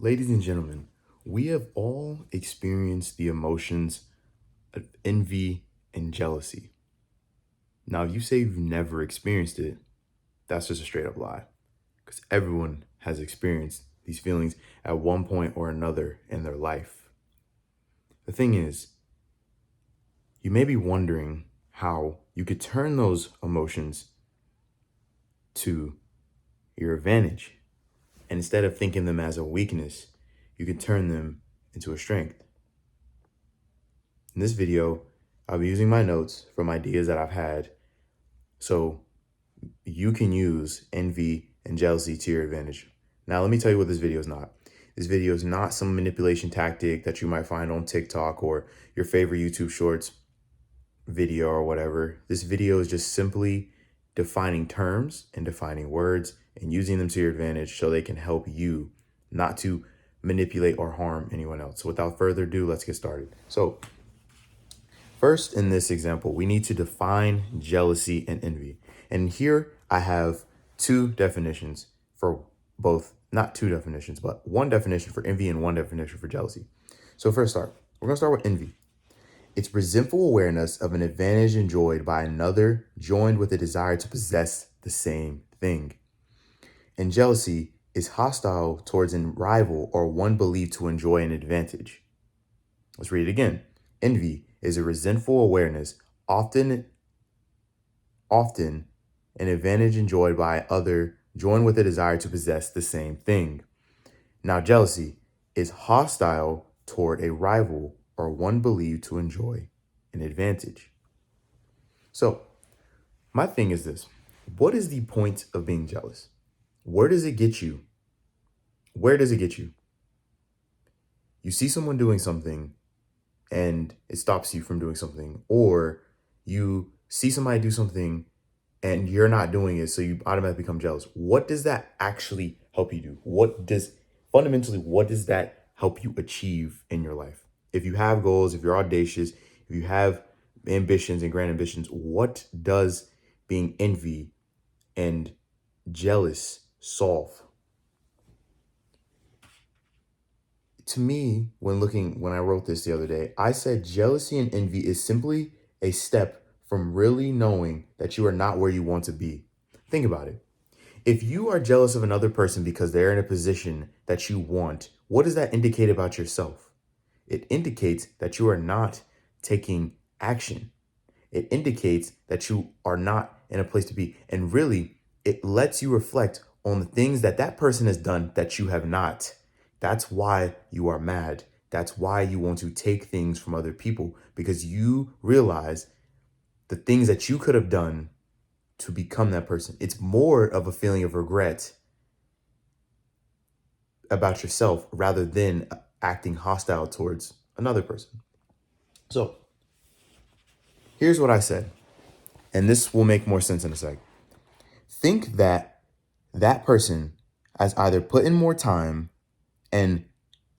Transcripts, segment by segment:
Ladies and gentlemen, we have all experienced the emotions of envy and jealousy. Now, if you say you've never experienced it, that's just a straight up lie. Because everyone has experienced these feelings at one point or another in their life. The thing is, you may be wondering how you could turn those emotions to your advantage. And instead of thinking them as a weakness, you can turn them into a strength. In this video, I'll be using my notes from ideas that I've had so you can use envy and jealousy to your advantage. Now, let me tell you what this video is not. This video is not some manipulation tactic that you might find on TikTok or your favorite YouTube Shorts video or whatever. This video is just simply defining terms and defining words and using them to your advantage so they can help you not to manipulate or harm anyone else. So without further ado, let's get started. So first, in this example, we need to define jealousy and envy. And here I have two definitions for both, not two definitions, but one definition for envy and one definition for jealousy. So first we're going to start with envy. It's resentful awareness of an advantage enjoyed by another joined with a desire to possess the same thing. And jealousy is hostile towards a rival or one believed to enjoy an advantage. Let's read it again. Envy is a resentful awareness, often an advantage enjoyed by other, joined with a desire to possess the same thing. Now, jealousy is hostile toward a rival or one believed to enjoy an advantage. So, my thing is this. What is the point of being jealous? Where does it get you? Where does it get you? You see someone doing something and it stops you from doing something, or you see somebody do something and you're not doing it, so you automatically become jealous. What does that actually help you do? What does that help you achieve in your life? If you have goals, if you're audacious, if you have ambitions and grand ambitions, what does being envy and jealous solve? To me, when I wrote this the other day, I said jealousy and envy is simply a step from really knowing that you are not where you want to be. Think about it. If you are jealous of another person because they're in a position that you want, what does that indicate about yourself? It indicates that you are not taking action. It indicates that you are not in a place to be. And really, it lets you reflect on the things that that person has done that you have not. That's why you are mad. That's why you want to take things from other people, because you realize the things that you could have done to become that person. It's more of a feeling of regret about yourself rather than acting hostile towards another person. So here's what I said, and this will make more sense in a sec. Think that that person has either put in more time, and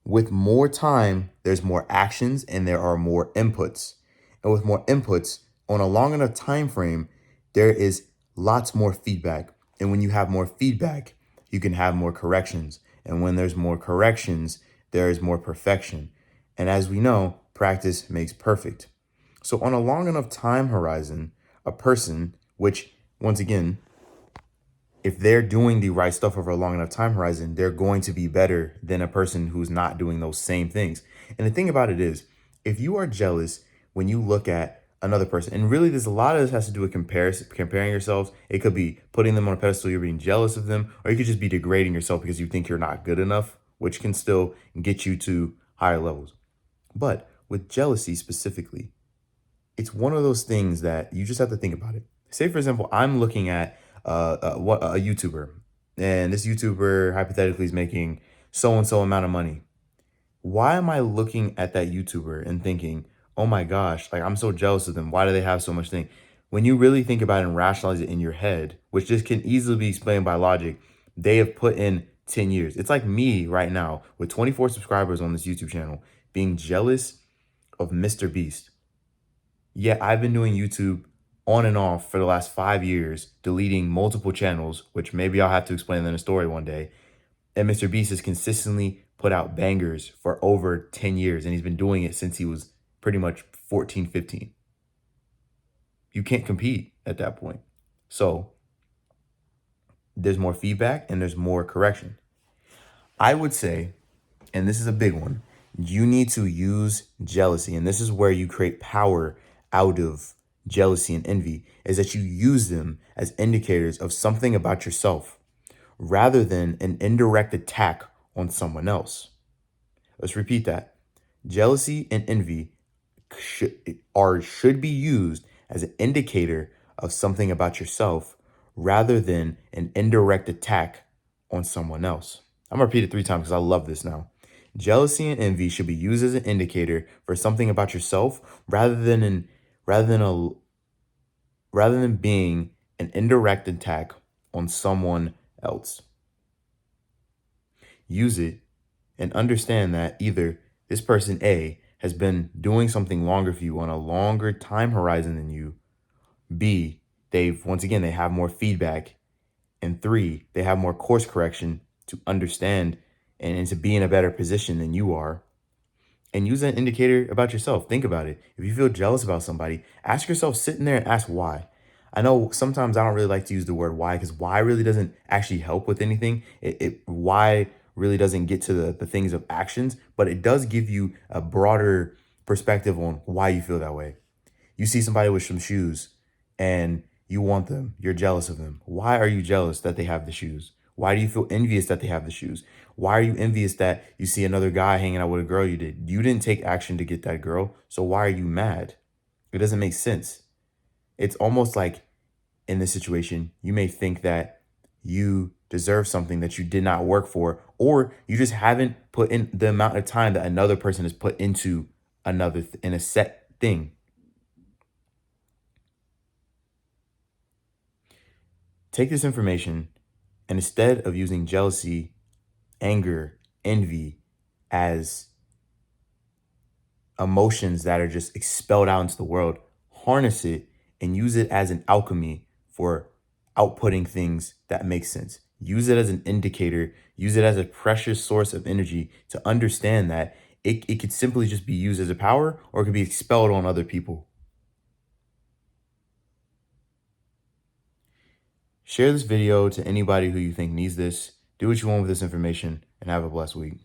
with more time, there's more actions and there are more inputs. And with more inputs on a long enough time frame, there is lots more feedback. And when you have more feedback, you can have more corrections. And when there's more corrections, there is more perfection. And as we know, practice makes perfect. So on a long enough time horizon, a person, which once again, if they're doing the right stuff over a long enough time horizon, they're going to be better than a person who's not doing those same things. And the thing about it is, if you are jealous when you look at another person, and really there's a lot of this has to do with comparing yourselves. It could be putting them on a pedestal, you're being jealous of them, or you could just be degrading yourself because you think you're not good enough, which can still get you to higher levels. But with jealousy specifically, it's one of those things that you just have to think about it. Say, for example, I'm looking at a YouTuber, and this YouTuber hypothetically is making so and so amount of money. Why am I looking at that YouTuber and thinking, oh my gosh, like I'm so jealous of them. Why do they have so much thing? When you really think about it and rationalize it in your head, which just can easily be explained by logic, they have put in 10 years. It's like me right now with 24 subscribers on this YouTube channel being jealous of Mr. Beast. Yeah, I've been doing YouTube on and off for the last 5 years, deleting multiple channels, which maybe I'll have to explain in a story one day. And Mr. Beast is consistently put out bangers for over 10 years, and he's been doing it since he was pretty much 14, 15. You can't compete at that point. So there's more feedback and there's more correction. I would say, and this is a big one, you need to use jealousy. And this is where you create power out of jealousy and envy, is that you use them as indicators of something about yourself rather than an indirect attack on someone else. Let's repeat that. Jealousy and envy should be used as an indicator of something about yourself rather than an indirect attack on someone else. I'm gonna repeat it 3 times because I love this now. Jealousy and envy should be used as an indicator for something about yourself rather than being an indirect attack on someone else. Use it and understand that either this person A has been doing something longer for you on a longer time horizon than you. B, they have more feedback. And 3, they have more course correction to understand and to be in a better position than you are. And use that indicator about yourself. Think about it. If you feel jealous about somebody, ask yourself, sitting there and ask why. I know sometimes I don't really like to use the word why, because why really doesn't actually help with anything. Why really doesn't get to the things of actions, but it does give you a broader perspective on why you feel that way. You see somebody with some shoes and you want them, you're jealous of them. Why are you jealous that they have the shoes? Why do you feel envious that they have the shoes? Why are you envious that you see another guy hanging out with a girl you did? You didn't take action to get that girl, so why are you mad? It doesn't make sense. It's almost like in this situation, you may think that you deserve something that you did not work for, or you just haven't put in the amount of time that another person has put into in a set thing. Take this information and instead of using jealousy, anger, envy as emotions that are just expelled out into the world, harness it and use it as an alchemy for outputting things that make sense. Use it as an indicator, use it as a precious source of energy to understand that it could simply just be used as a power or it could be expelled on other people. Share this video to anybody who you think needs this. Do what you want with this information and have a blessed week.